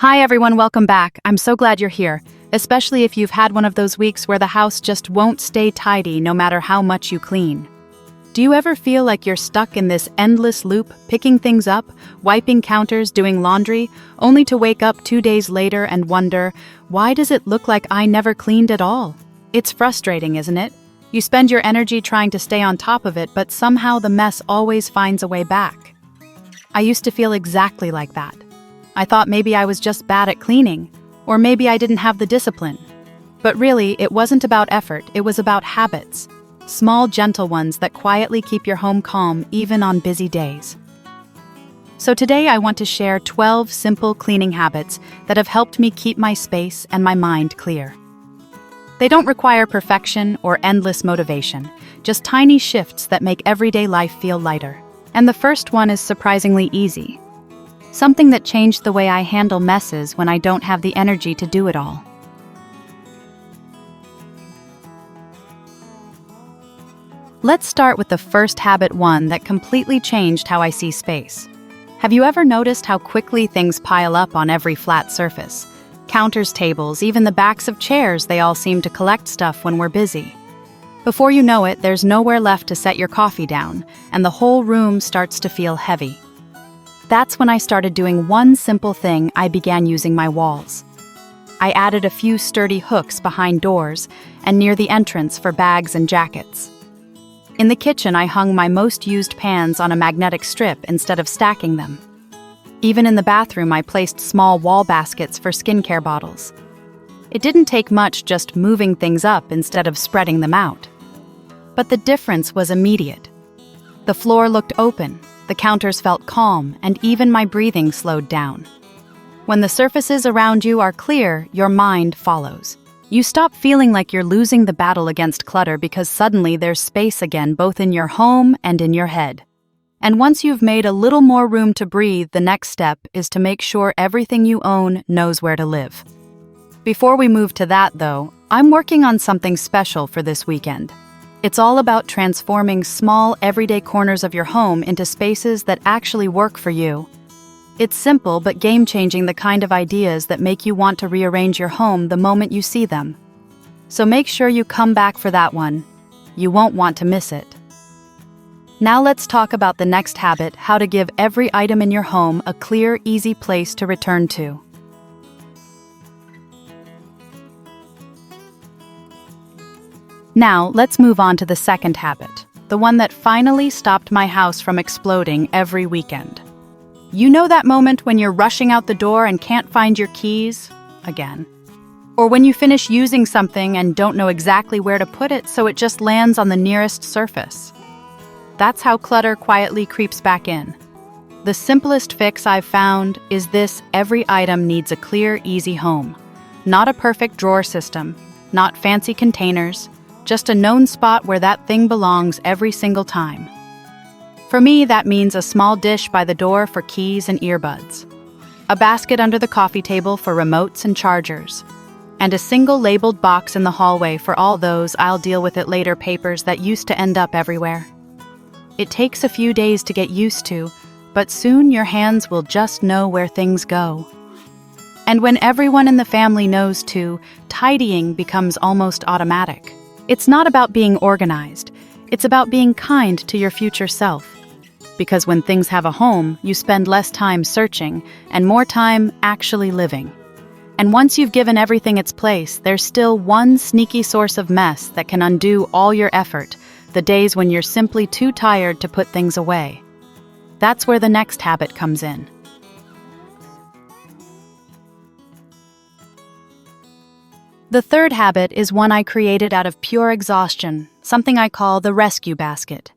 Hi everyone, welcome back. I'm so glad you're here, especially if you've had one of those weeks where the house just won't stay tidy no matter how much you clean. Do you ever feel like you're stuck in this endless loop, picking things up, wiping counters, doing laundry, only to wake up 2 days later and wonder, why does it look like I never cleaned at all? It's frustrating, isn't it? You spend your energy trying to stay on top of it, but somehow the mess always finds a way back. I used to feel exactly like that. I thought maybe I was just bad at cleaning, or maybe I didn't have the discipline. But really, it wasn't about effort, it was about habits. Small, gentle ones that quietly keep your home calm even on busy days. So today I want to share 12 simple cleaning habits that have helped me keep my space and my mind clear. They don't require perfection or endless motivation, just tiny shifts that make everyday life feel lighter. And the first one is surprisingly easy. Something that changed the way I handle messes when I don't have the energy to do it all. Let's start with the first habit one that completely changed how I see space. Have you ever noticed how quickly things pile up on every flat surface? Counters, tables, even the backs of chairs, they all seem to collect stuff when we're busy. Before you know it, there's nowhere left to set your coffee down, and the whole room starts to feel heavy. That's when I started doing one simple thing. I began using my walls. I added a few sturdy hooks behind doors and near the entrance for bags and jackets. In the kitchen, I hung my most used pans on a magnetic strip instead of stacking them. Even in the bathroom, I placed small wall baskets for skincare bottles. It didn't take much, just moving things up instead of spreading them out. But the difference was immediate. The floor looked open. The counters felt calm, and even my breathing slowed down. When the surfaces around you are clear, your mind follows. You stop feeling like you're losing the battle against clutter because suddenly there's space again, both in your home and in your head. And once you've made a little more room to breathe, the next step is to make sure everything you own knows where to live. Before we move to that, though, I'm working on something special for this weekend. It's all about transforming small, everyday corners of your home into spaces that actually work for you. It's simple but game-changing, the kind of ideas that make you want to rearrange your home the moment you see them. So make sure you come back for that one. You won't want to miss it. Now let's talk about the next habit, how to give every item in your home a clear, easy place to return to. Now, let's move on to the second habit, the one that finally stopped my house from exploding every weekend. You know that moment when you're rushing out the door and can't find your keys again? Or when you finish using something and don't know exactly where to put it, so it just lands on the nearest surface? That's how clutter quietly creeps back in. The simplest fix I've found is this: every item needs a clear, easy home. Not a perfect drawer system, not fancy containers, just a known spot where that thing belongs every single time. For me, that means a small dish by the door for keys and earbuds, a basket under the coffee table for remotes and chargers, and a single labeled box in the hallway for all those "I'll deal with it later" papers that used to end up everywhere. It takes a few days to get used to, but soon your hands will just know where things go. And when everyone in the family knows too, tidying becomes almost automatic. It's not about being organized, it's about being kind to your future self. Because when things have a home, you spend less time searching and more time actually living. And once you've given everything its place, there's still one sneaky source of mess that can undo all your effort, the days when you're simply too tired to put things away. That's where the next habit comes in. The third habit is one I created out of pure exhaustion, something I call the rescue basket.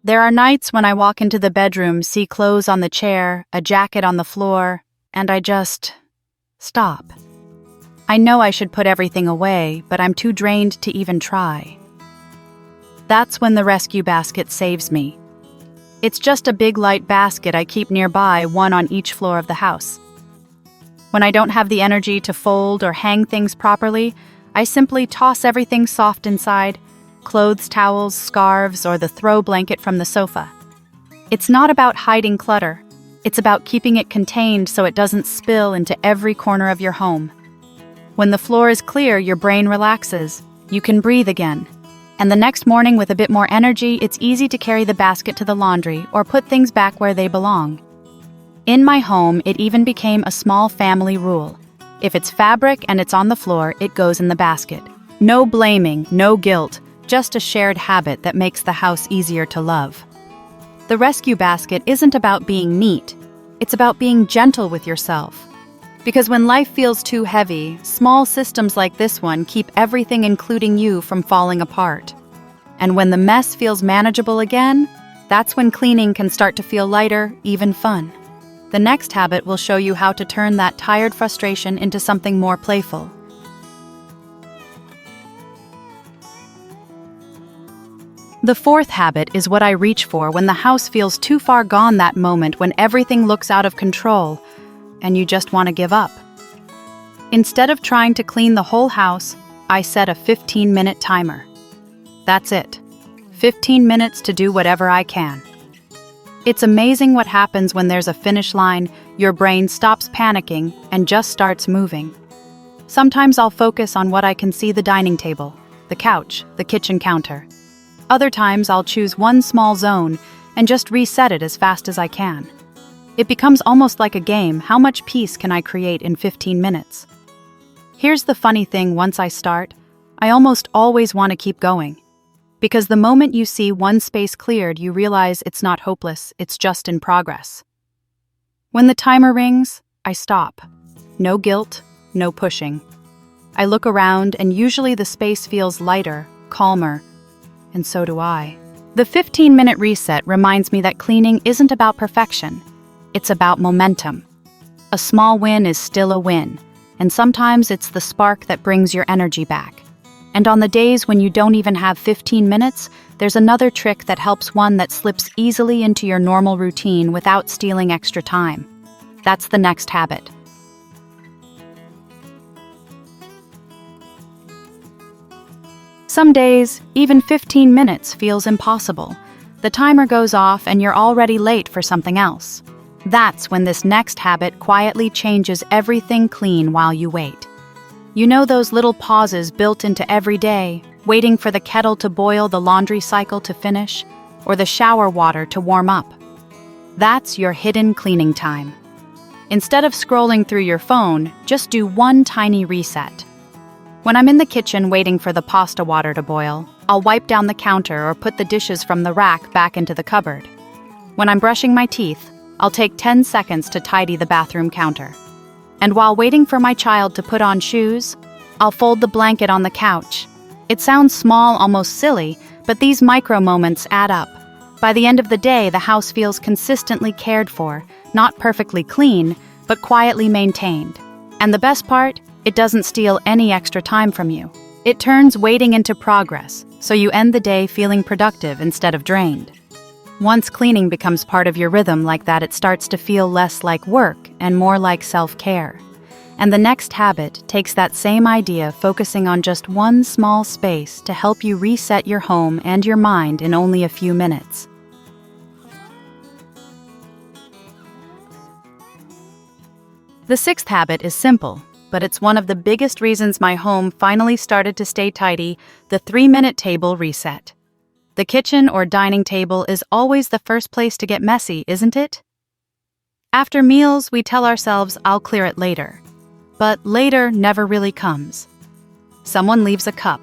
There are nights when I walk into the bedroom, see clothes on the chair, a jacket on the floor, and I just stop. I know I should put everything away, but I'm too drained to even try. That's when the rescue basket saves me. It's just a big light basket I keep nearby, one on each floor of the house. When I don't have the energy to fold or hang things properly, I simply toss everything soft inside: clothes, towels, scarves, or the throw blanket from the sofa. It's not about hiding clutter. It's about keeping it contained so it doesn't spill into every corner of your home. When the floor is clear, your brain relaxes. You can breathe again. And the next morning, with a bit more energy, it's easy to carry the basket to the laundry or put things back where they belong. In my home, it even became a small family rule. If it's fabric and it's on the floor, it goes in the basket. No blaming, no guilt, just a shared habit that makes the house easier to love. The rescue basket isn't about being neat. It's about being gentle with yourself. Because when life feels too heavy, small systems like this one keep everything, including you, from falling apart. And when the mess feels manageable again, that's when cleaning can start to feel lighter, even fun. The next habit will show you how to turn that tired frustration into something more playful. The fourth habit is what I reach for when the house feels too far gone, that moment when everything looks out of control and you just want to give up. Instead of trying to clean the whole house, I set a 15-minute timer. That's it. 15 minutes to do whatever I can. It's amazing what happens when there's a finish line. Your brain stops panicking and just starts moving. Sometimes I'll focus on what I can see: the dining table, the couch, the kitchen counter. Other times I'll choose one small zone and just reset it as fast as I can. It becomes almost like a game. How much peace can I create in 15 minutes? Here's the funny thing: once I start, I almost always want to keep going. Because the moment you see one space cleared, you realize it's not hopeless, it's just in progress. When the timer rings, I stop. No guilt, no pushing. I look around, and usually the space feels lighter, calmer, and so do I. The 15-minute reset reminds me that cleaning isn't about perfection. It's about momentum. A small win is still a win, and sometimes it's the spark that brings your energy back. And on the days when you don't even have 15 minutes, there's another trick that helps, one that slips easily into your normal routine without stealing extra time. That's the next habit. Some days, even 15 minutes feels impossible. The timer goes off and you're already late for something else. That's when this next habit quietly changes everything. Clean while you wait. You know those little pauses built into every day, waiting for the kettle to boil, the laundry cycle to finish, or the shower water to warm up. That's your hidden cleaning time. Instead of scrolling through your phone, just do one tiny reset. When I'm in the kitchen waiting for the pasta water to boil, I'll wipe down the counter or put the dishes from the rack back into the cupboard. When I'm brushing my teeth, I'll take 10 seconds to tidy the bathroom counter. And while waiting for my child to put on shoes, I'll fold the blanket on the couch. It sounds small, almost silly, but these micro moments add up. By the end of the day, the house feels consistently cared for, not perfectly clean, but quietly maintained. And the best part? It doesn't steal any extra time from you. It turns waiting into progress, so you end the day feeling productive instead of drained. Once cleaning becomes part of your rhythm like that, it starts to feel less like work and more like self-care. And the next habit takes that same idea, focusing on just one small space to help you reset your home and your mind in only a few minutes. The sixth habit is simple, but it's one of the biggest reasons my home finally started to stay tidy: the 3-minute table reset. The kitchen or dining table is always the first place to get messy, isn't it? After meals, we tell ourselves, I'll clear it later. But later never really comes. Someone leaves a cup.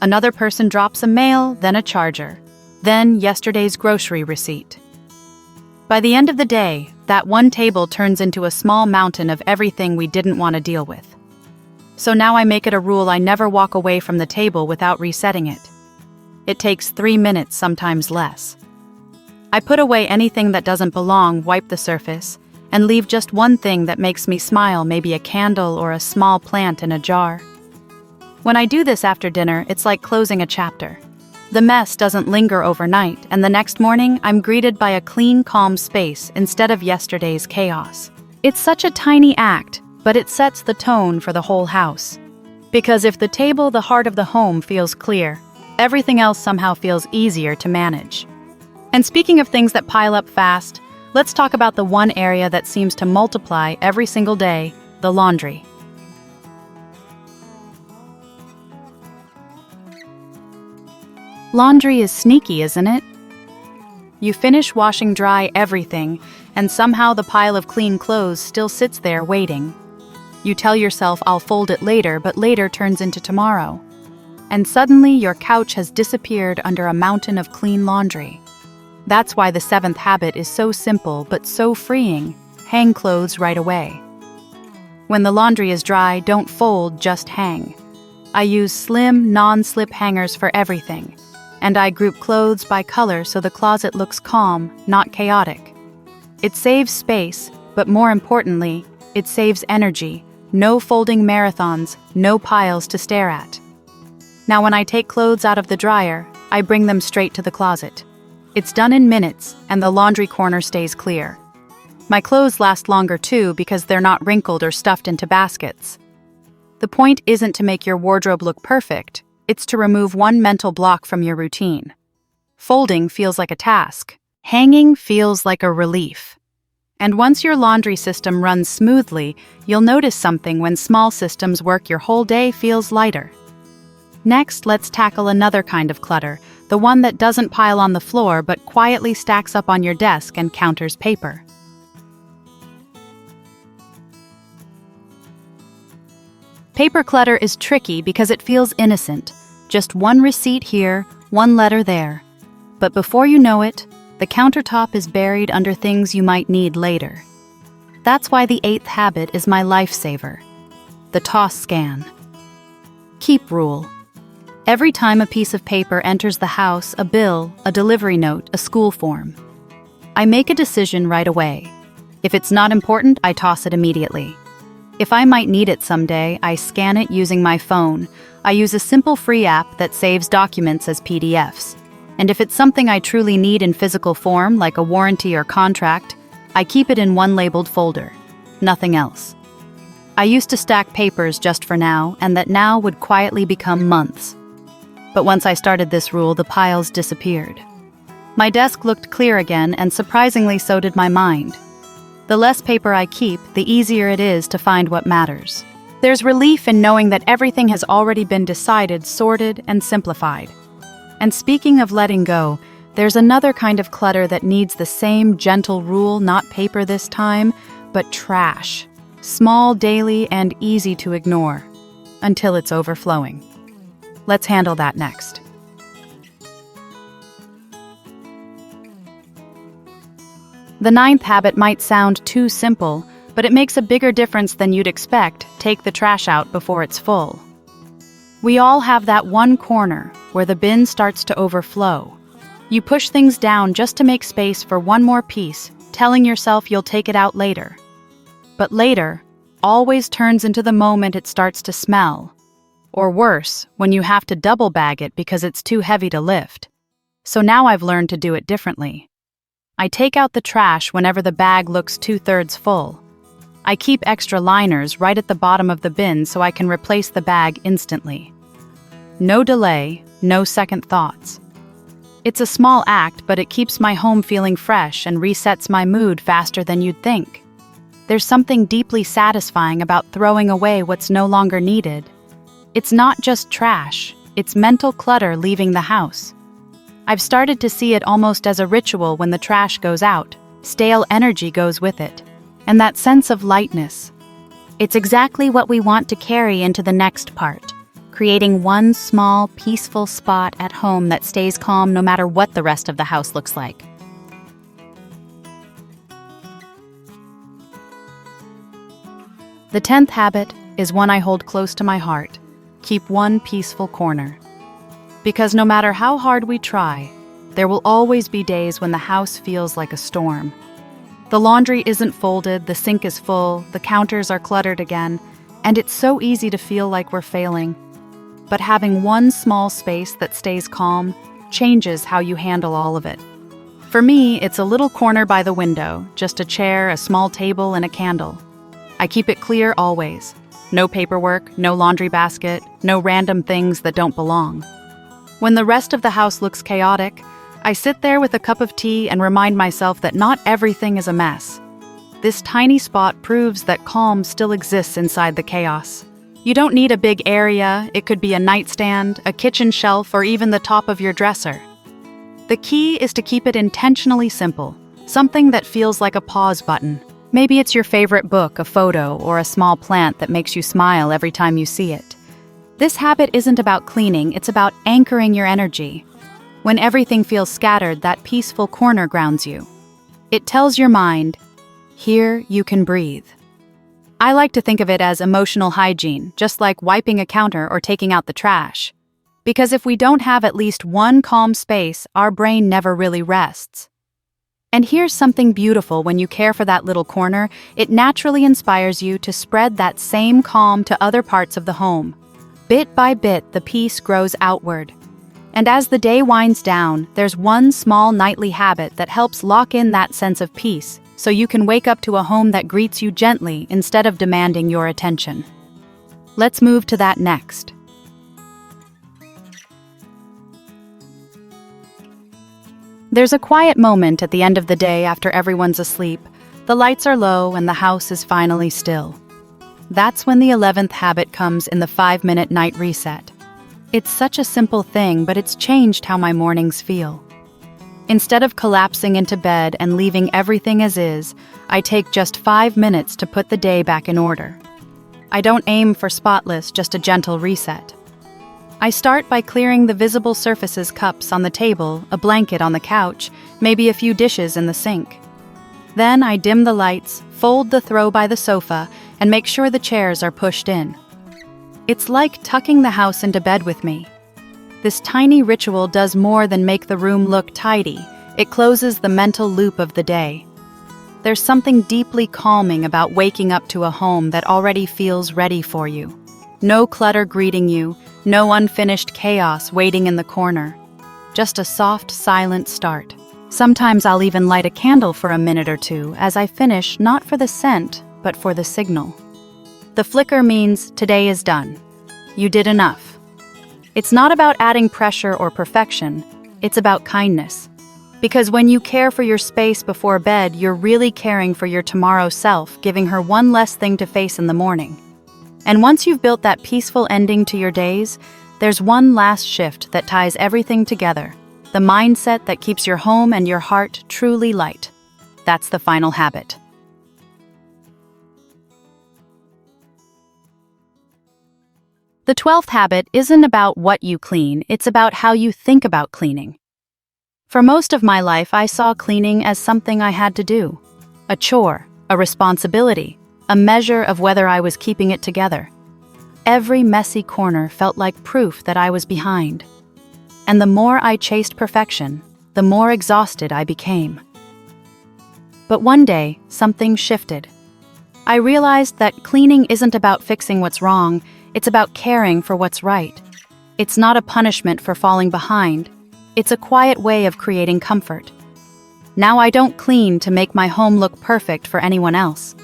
Another person drops a mail, then a charger. Then yesterday's grocery receipt. By the end of the day, that one table turns into a small mountain of everything we didn't want to deal with. So now I make it a rule: I never walk away from the table without resetting it. It takes 3 minutes, sometimes less. I put away anything that doesn't belong, wipe the surface, and leave just one thing that makes me smile, maybe a candle or a small plant in a jar. When I do this after dinner, it's like closing a chapter. The mess doesn't linger overnight, and the next morning I'm greeted by a clean, calm space instead of yesterday's chaos. It's such a tiny act, but it sets the tone for the whole house. Because if the table, the heart of the home, feels clear, everything else somehow feels easier to manage. And speaking of things that pile up fast, Let's talk about the one area that seems to multiply every single day, the laundry. Laundry is sneaky, isn't it? You finish washing dry everything, and somehow the pile of clean clothes still sits there waiting. You tell yourself, I'll fold it later, but later turns into tomorrow. And suddenly your couch has disappeared under a mountain of clean laundry. That's why the seventh habit is so simple but so freeing. Hang clothes right away. When the laundry is dry, don't fold, just hang. I use slim, non-slip hangers for everything. And I group clothes by color so the closet looks calm, not chaotic. It saves space, but more importantly, it saves energy. No folding marathons, no piles to stare at. Now when I take clothes out of the dryer, I bring them straight to the closet. It's done in minutes, and the laundry corner stays clear. My clothes last longer too because they're not wrinkled or stuffed into baskets. The point isn't to make your wardrobe look perfect, it's to remove one mental block from your routine. Folding feels like a task. Hanging feels like a relief. And once your laundry system runs smoothly, you'll notice something when small systems work, your whole day feels lighter. Next, let's tackle another kind of clutter, the one that doesn't pile on the floor but quietly stacks up on your desk and counters paper. Paper clutter is tricky because it feels innocent. Just one receipt here, one letter there. But before you know it, the countertop is buried under things you might need later. That's why the eighth habit is my lifesaver. The toss scan. Keep rule. Every time a piece of paper enters the house, a bill, a delivery note, a school form, I make a decision right away. If it's not important, I toss it immediately. If I might need it someday, I scan it using my phone. I use a simple free app that saves documents as PDFs. And if it's something I truly need in physical form, like a warranty or contract, I keep it in one labeled folder. Nothing else. I used to stack papers just for now, and that now would quietly become months. But once I started this rule, the piles disappeared. My desk looked clear again, and surprisingly so did my mind. The less paper I keep, the easier it is to find what matters. There's relief in knowing that everything has already been decided, sorted, and simplified. And speaking of letting go, there's another kind of clutter that needs the same gentle rule, not paper this time, but trash. Small, daily, and easy to ignore, until it's overflowing. Let's handle that next. The ninth habit might sound too simple, but it makes a bigger difference than you'd expect. Take the trash out before it's full. We all have that one corner where the bin starts to overflow. You push things down just to make space for one more piece, telling yourself you'll take it out later. But later always turns into the moment it starts to smell. Or worse, when you have to double bag it because it's too heavy to lift. So now I've learned to do it differently. I take out the trash whenever the bag looks 2/3 full. I keep extra liners right at the bottom of the bin so I can replace the bag instantly. No delay, no second thoughts. It's a small act, but it keeps my home feeling fresh and resets my mood faster than you'd think. There's something deeply satisfying about throwing away what's no longer needed. It's not just trash, it's mental clutter leaving the house. I've started to see it almost as a ritual. When the trash goes out, stale energy goes with it. And that sense of lightness. It's exactly what we want to carry into the next part, creating one small, peaceful spot at home that stays calm no matter what the rest of the house looks like. The 10th habit is one I hold close to my heart. Keep one peaceful corner. Because no matter how hard we try, there will always be days when the house feels like a storm. The laundry isn't folded, the sink is full, the counters are cluttered again, and it's so easy to feel like we're failing. But having one small space that stays calm changes how you handle all of it. For me, it's a little corner by the window, just a chair, a small table, and a candle. I keep it clear always. No paperwork, no laundry basket, no random things that don't belong. When the rest of the house looks chaotic, I sit there with a cup of tea and remind myself that not everything is a mess. This tiny spot proves that calm still exists inside the chaos. You don't need a big area. It could be a nightstand, a kitchen shelf, or even the top of your dresser. The key is to keep it intentionally simple, something that feels like a pause button. Maybe it's your favorite book, a photo, or a small plant that makes you smile every time you see it. This habit isn't about cleaning, it's about anchoring your energy. When everything feels scattered, that peaceful corner grounds you. It tells your mind, here you can breathe. I like to think of it as emotional hygiene, just like wiping a counter or taking out the trash. Because if we don't have at least one calm space, our brain never really rests. And here's something beautiful: when you care for that little corner, it naturally inspires you to spread that same calm to other parts of the home. Bit by bit, the peace grows outward. And as the day winds down, there's one small nightly habit that helps lock in that sense of peace, so you can wake up to a home that greets you gently instead of demanding your attention. Let's move to that next. There's a quiet moment at the end of the day after everyone's asleep. The lights are low and the house is finally still. That's when the 11th habit comes in the 5-minute night reset. It's such a simple thing, but it's changed how my mornings feel. Instead of collapsing into bed and leaving everything as is, I take just 5 minutes to put the day back in order. I don't aim for spotless, just a gentle reset. I start by clearing the visible surfaces: cups on the table, a blanket on the couch, maybe a few dishes in the sink. Then I dim the lights, fold the throw by the sofa, and make sure the chairs are pushed in. It's like tucking the house into bed with me. This tiny ritual does more than make the room look tidy. It closes the mental loop of the day. There's something deeply calming about waking up to a home that already feels ready for you. No clutter greeting you, no unfinished chaos waiting in the corner. Just a soft, silent start. Sometimes I'll even light a candle for a minute or two as I finish, not for the scent, but for the signal. The flicker means today is done. You did enough. It's not about adding pressure or perfection, it's about kindness. Because when you care for your space before bed, you're really caring for your tomorrow self, giving her one less thing to face in the morning. And once you've built that peaceful ending to your days, there's one last shift that ties everything together. The mindset that keeps your home and your heart truly light. That's the final habit. The 12th habit isn't about what you clean, it's about how you think about cleaning. For most of my life, I saw cleaning as something I had to do. A chore, a responsibility, a measure of whether I was keeping it together. Every messy corner felt like proof that I was behind. And the more I chased perfection, the more exhausted I became. But one day, something shifted. I realized that cleaning isn't about fixing what's wrong, it's about caring for what's right. It's not a punishment for falling behind. It's a quiet way of creating comfort. Now I don't clean to make my home look perfect for anyone else.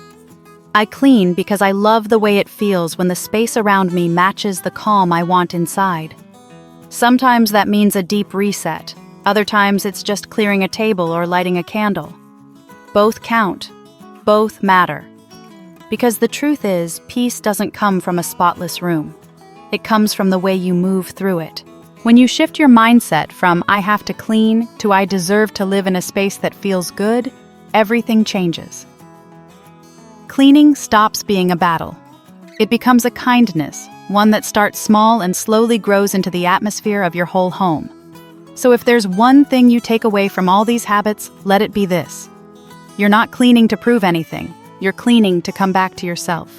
I clean because I love the way it feels when the space around me matches the calm I want inside. Sometimes that means a deep reset. Other times it's just clearing a table or lighting a candle. Both count. Both matter. Because the truth is, peace doesn't come from a spotless room. It comes from the way you move through it. When you shift your mindset from "I have to clean" to "I deserve to live in a space that feels good," everything changes. Cleaning stops being a battle. It becomes a kindness, one that starts small and slowly grows into the atmosphere of your whole home. So if there's one thing you take away from all these habits, let it be this. You're not cleaning to prove anything. You're cleaning to come back to yourself.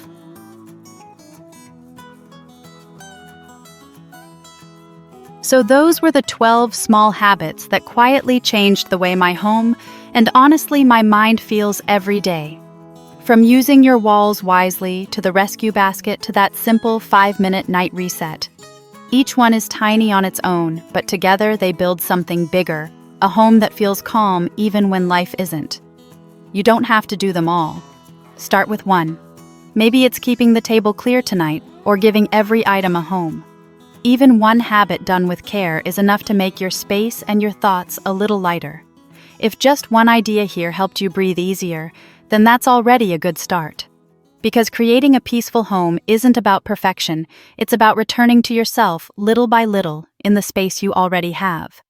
So those were the 12 small habits that quietly changed the way my home and honestly my mind feels every day. From using your walls wisely to the rescue basket to that simple 5-minute night reset. Each one is tiny on its own, but together they build something bigger, a home that feels calm even when life isn't. You don't have to do them all. Start with one. Maybe it's keeping the table clear tonight or giving every item a home. Even one habit done with care is enough to make your space and your thoughts a little lighter. If just one idea here helped you breathe easier, then that's already a good start. Because creating a peaceful home isn't about perfection, it's about returning to yourself little by little in the space you already have.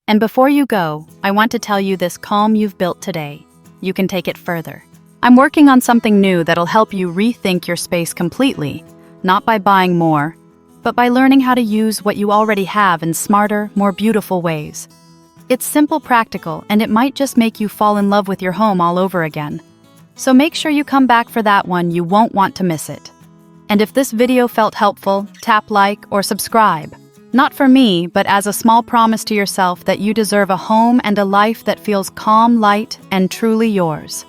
And before you go, I want to tell you this calm you've built today. You can take it further. I'm working on something new that'll help you rethink your space completely, not by buying more, but by learning how to use what you already have in smarter, more beautiful ways. It's simple, practical, and it might just make you fall in love with your home all over again. So make sure you come back for that one. You won't want to miss it. And if this video felt helpful, tap like or subscribe. Not for me, but as a small promise to yourself that you deserve a home and a life that feels calm, light, and truly yours.